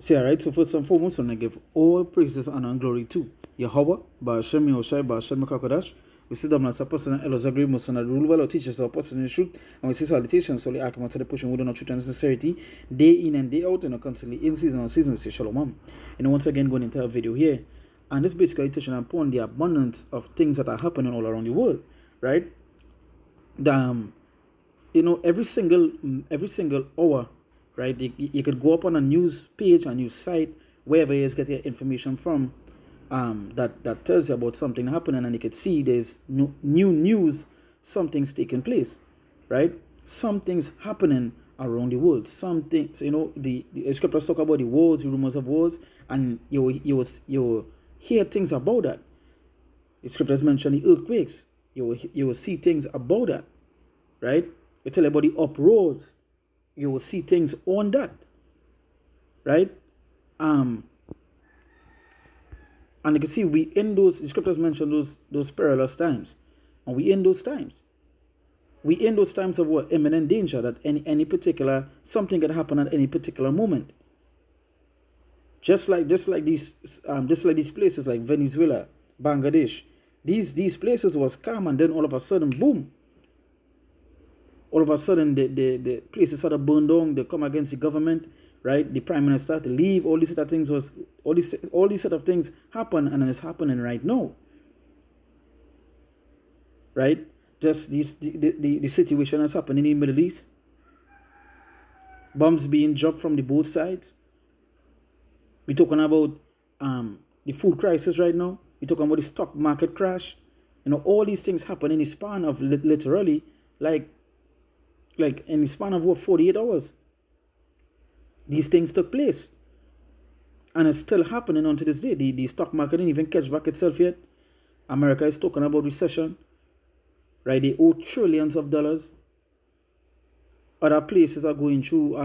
See, alright, so first and foremost, I give all praises, honor, and glory to Yahweh, Ba'ashem Yahushai, Ba'ashem Makakadash. We see them as a person and Elohim agree, most the rule well or teaches our person in the truth, and we see salutations, solely argument to the pushing within our truth and sincerity, day in and day out, and constantly in season and season, we say Shalom. And once again, going into a video here, and this basically touching upon the abundance of things that are happening all around the world, right? Every single hour, right? You could go up on a news page, a news site, wherever you get your information from, that tells you about something happening, and you could see there's new news, something's taking place, right? Something's happening around the world. Something, so, the scriptures talk about the wars, the rumors of wars, and you will hear things about that. The scriptures mention the earthquakes. You will see things about that, right? You tell about the uproars. You will see things on that, right? And you can see we in those, the scriptures mention those perilous times, and we in those times. We in those times of what? Imminent danger, that any particular something can happen at any particular moment. Just like these places like Venezuela, Bangladesh, these places was calm, and then all of a sudden, boom. All of a sudden, the places sort of burned down. They come against the government, right? The prime minister to leave. All these sort of things all these sort of things happen, and it's happening right now, right? Just the situation that's happening in the Middle East. Bombs being dropped from the both sides. We're talking about the food crisis right now. We're talking about the stock market crash. All these things happen in the span of literally like in the span of what, 48 hours. These things took place. And it's still happening on to this day. The stock market didn't even catch back itself yet. America is talking about recession. Right? They owe trillions of dollars. Other places are going through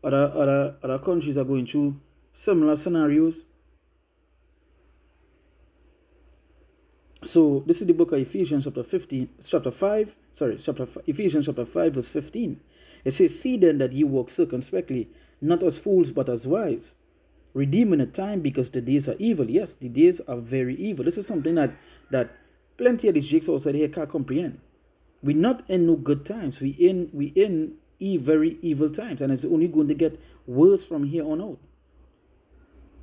other countries are going through similar scenarios. So this is the book of Ephesians Ephesians chapter 5 verse 15. It says, "See then that ye walk circumspectly, not as fools but as wise, redeeming the time, because the days are evil." Yes, the days are very evil. This is something that plenty of these jakes outside here can't comprehend. We're not in no good times. We in very evil times, and it's only going to get worse from here on out.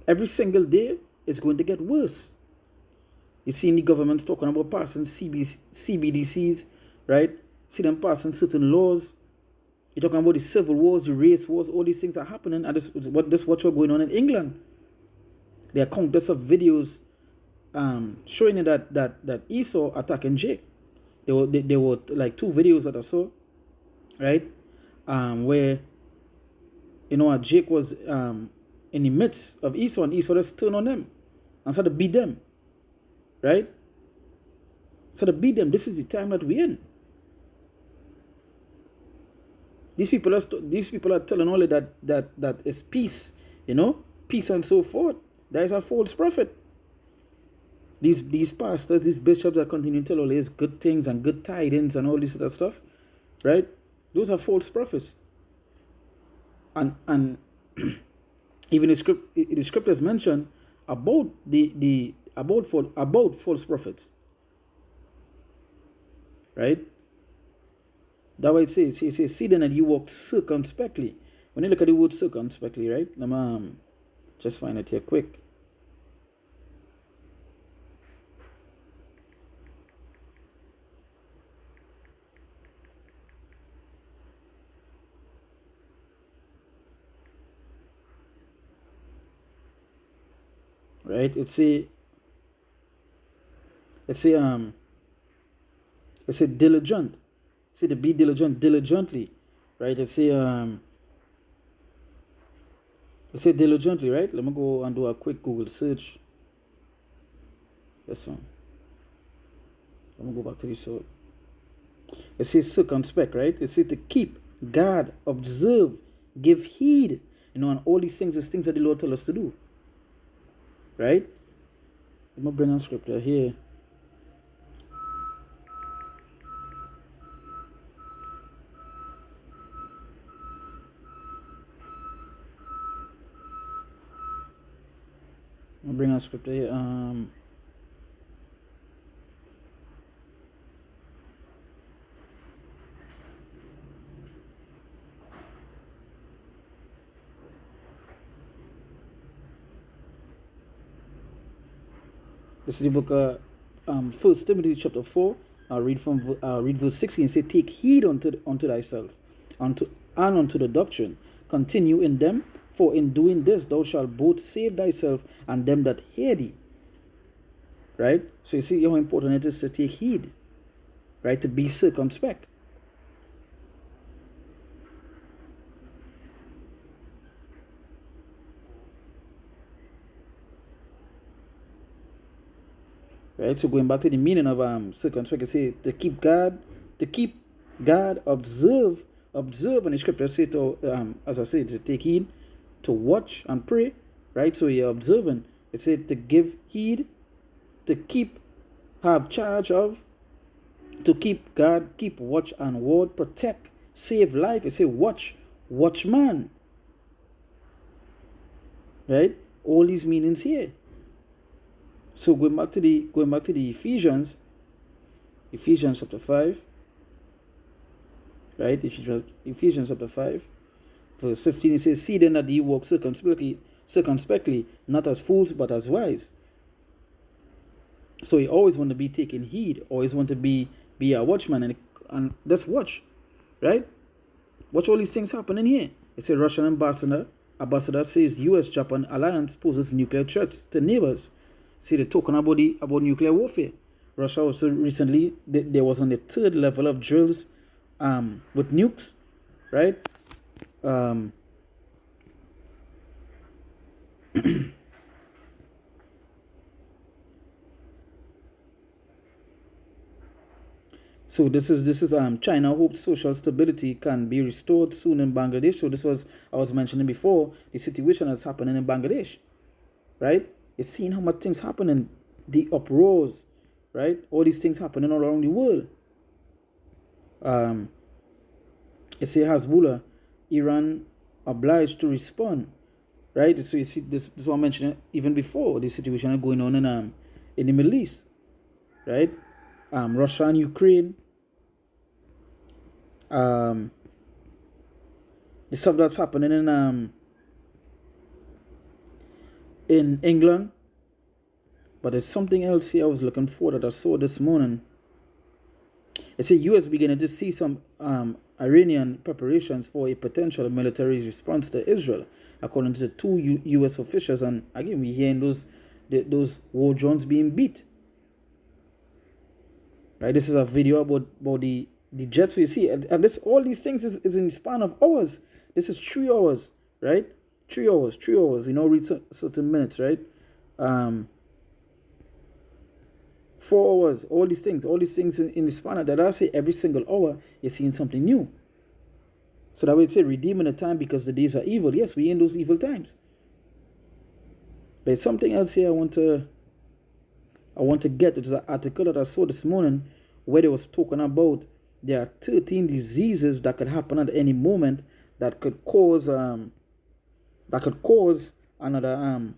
Every single day it's going to get worse. You see the government's talking about passing CBDCs, right? See them passing certain laws. You're talking about the civil wars, the race wars, all these things are happening. And this what's going on in England. There are countless of videos showing you that Esau attacking Jake. There were like 2 videos that I saw, right? Where Jake was in the midst of Esau, and Esau just turned on them and started to beat them. Right? So to beat them, this is the time that we're in. These people are telling only that is peace, peace and so forth. There is a false prophet. These pastors, these bishops that continue to tell all these good things and good tidings and all this other stuff, right? Those are false prophets. And even the scriptures mention about about false prophets, right? That's why it says, "See then that you walk circumspectly." When you look at the word circumspectly, right? Let me just find it here quick. Right? It's diligent. See, to be diligent diligently, right? It's diligently, right? Let me go and do a quick Google search. This one. Let me go back to this one. It says circumspect, right? It says to keep, guard, observe, give heed, and all these things is things that the Lord tells us to do. Right? Let me bring a scripture here. I'll bring a scripture here. This is the book of 1 Timothy chapter 4. I'll read verse 16. It says, take heed unto thyself, unto the doctrine. Continue in them, for in doing this thou shalt both save thyself and them that hear thee. Right? So you see how important it is to take heed. Right? To be circumspect. Right, so going back to the meaning of circumspect, it say to keep guard, observe, and the scripture say to as I said, to take heed, to watch and pray. Right, so you're observing. It said to give heed, to keep, have charge of, to keep guard, keep watch and ward, protect, save life. It say watchman. Right, all these meanings here. So going back to the Ephesians chapter 5, right? Ephesians chapter 5, verse 15, it says, see then that ye walk circumspectly, not as fools, but as wise. So you always want to be taking heed, always want to be a watchman, and just watch, right? Watch all these things happening here. It's a Russian ambassador says US-Japan alliance poses nuclear threats to neighbors. See, they're talking about nuclear warfare. Russia also recently, there was on the third level of drills with nukes, right? So this is China hopes social stability can be restored soon in Bangladesh. So this was, I was mentioning before, the situation that's happening in Bangladesh, right? You're seeing how much things happening, the uproars, right? All these things happening all around the world. You see Hezbollah, Iran obliged to respond, right? So you see this is what I mentioned even before, the situation going on in the Middle East, right? Russia and Ukraine, the stuff that's happening in England. But there's something else here I was looking for that I saw this morning. It's the US beginning to see some Iranian preparations for a potential military response to Israel, according to the two US officials. And again, we're hearing those war drones being beat. Right, this is a video about the jets. So you see, and this all these things is in the span of hours. This is 3 hours, right? 3 hours. We now read certain minutes, right? 4 hours. All these things in the span of that. I say every single hour you're seeing something new. So that way it say redeeming the time because the days are evil. Yes, we're in those evil times. But something else here I want to get. It's an article that I saw this morning where they was talking about there are 13 diseases that could happen at any moment that could cause another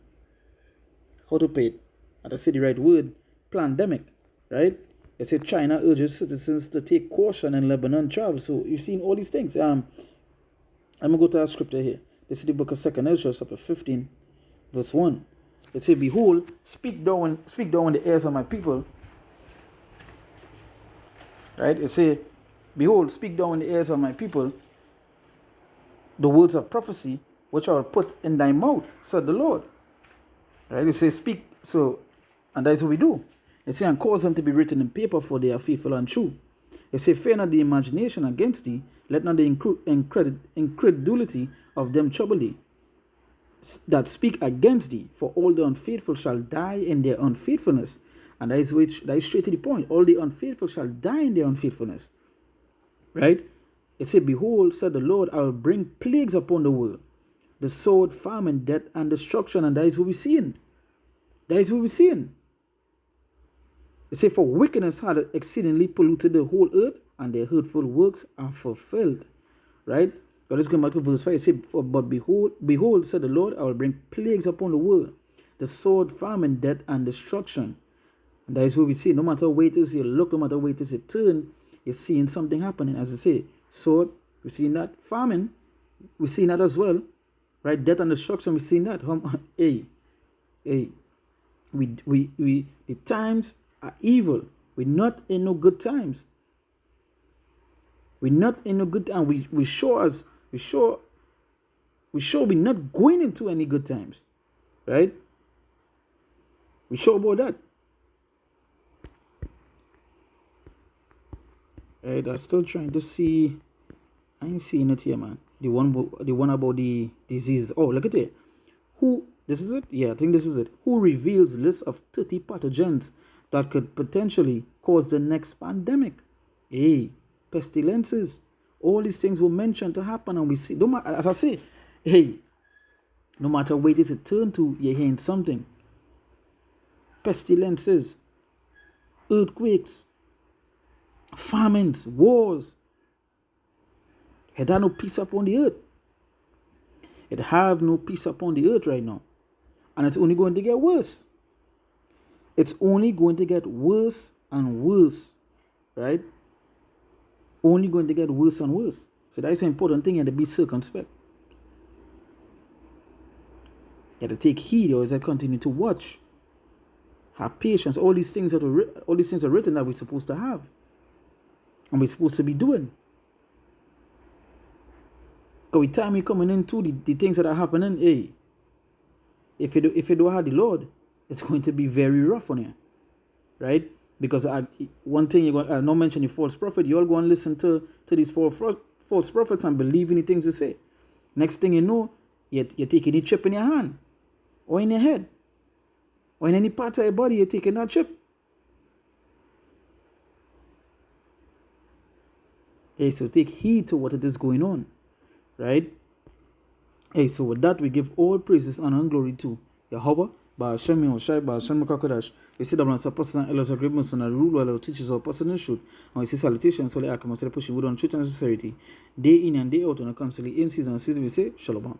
how to pay it? I say the right word, pandemic, right? They say China urges citizens to take caution in Lebanon travel. So you've seen all these things. I'm gonna go to our scripture here. This is the book of 2 Ezra, chapter 15, verse 1. It says, behold, speak thou in the ears of my people. Right? It says, behold, speak thou in the ears of my people the words of prophecy which I will put in thy mouth, said the Lord. Right? It says, speak. So, and that's what we do. It says, and cause them to be written in paper, for they are faithful and true. It says, fear not the imagination against thee, let not the incredulity of them trouble thee that speak against thee, for all the unfaithful shall die in their unfaithfulness. And that is straight to the point. All the unfaithful shall die in their unfaithfulness. Right? It said, behold, said the Lord, I will bring plagues upon the world, the sword, famine, death, and destruction. And that is what we're seeing. It said, for wickedness had exceedingly polluted the whole earth, and their hurtful works are fulfilled. Right? But let's go back to verse 5. It said, but behold, said the Lord, I will bring plagues upon the world, the sword, famine, death, and destruction. And that is what we see. No matter where it is you look, no matter where it is you turn, you're seeing something happening. As I say, sword, we're seeing that. Famine, we're seeing that as well. Right? Death and destruction, we're seeing that. Hey, the times are evil. We're not in no good times. We're not in no good time. We sure we're not going into any good times. Right? We sure about that. Right? I'm still trying to see. I ain't seeing it here, man. The one about the disease. Oh, look at it. Who? This is it? Yeah, I think this is it. Who reveals list of 30 pathogens that could potentially cause the next pandemic? Hey, pestilences. All these things were mentioned to happen, and we see. Don't matter, as I say, hey, no matter where it is it turn to, you're hearing something. Pestilences, earthquakes, famines, wars. It had no peace upon the earth. It have no peace upon the earth right now. And it's only going to get worse. It's only going to get worse and worse. Right? Only going to get worse and worse. So that's an important thing, and to be circumspect. You have to take heed, or as I continue to watch. Have patience. All these things are written that we're supposed to have. And we're supposed to be doing. Because with time you're coming into the things that are happening, hey, if you don't have the Lord, it's going to be very rough on you. Right? Because one thing you're going to not mention the false prophet, you all go and listen to these false prophets and believe in the things they say. Next thing you know, you're taking a chip in your hand, or in your head, or in any part of your body, you're taking that chip. Hey, so take heed to what it is going on. Right? Hey, so with that, we give all praises, honor, and glory to Yahweh, Ba'ashem Yahushai, Ba'ashem Makakodash. We see that when it's a person and elders agreements and a rule while our teachers or person in truth, and we see salutations, so they are pushing wood on truth and sincerity, day in and day out, and constantly in season and season, we say, Shalom.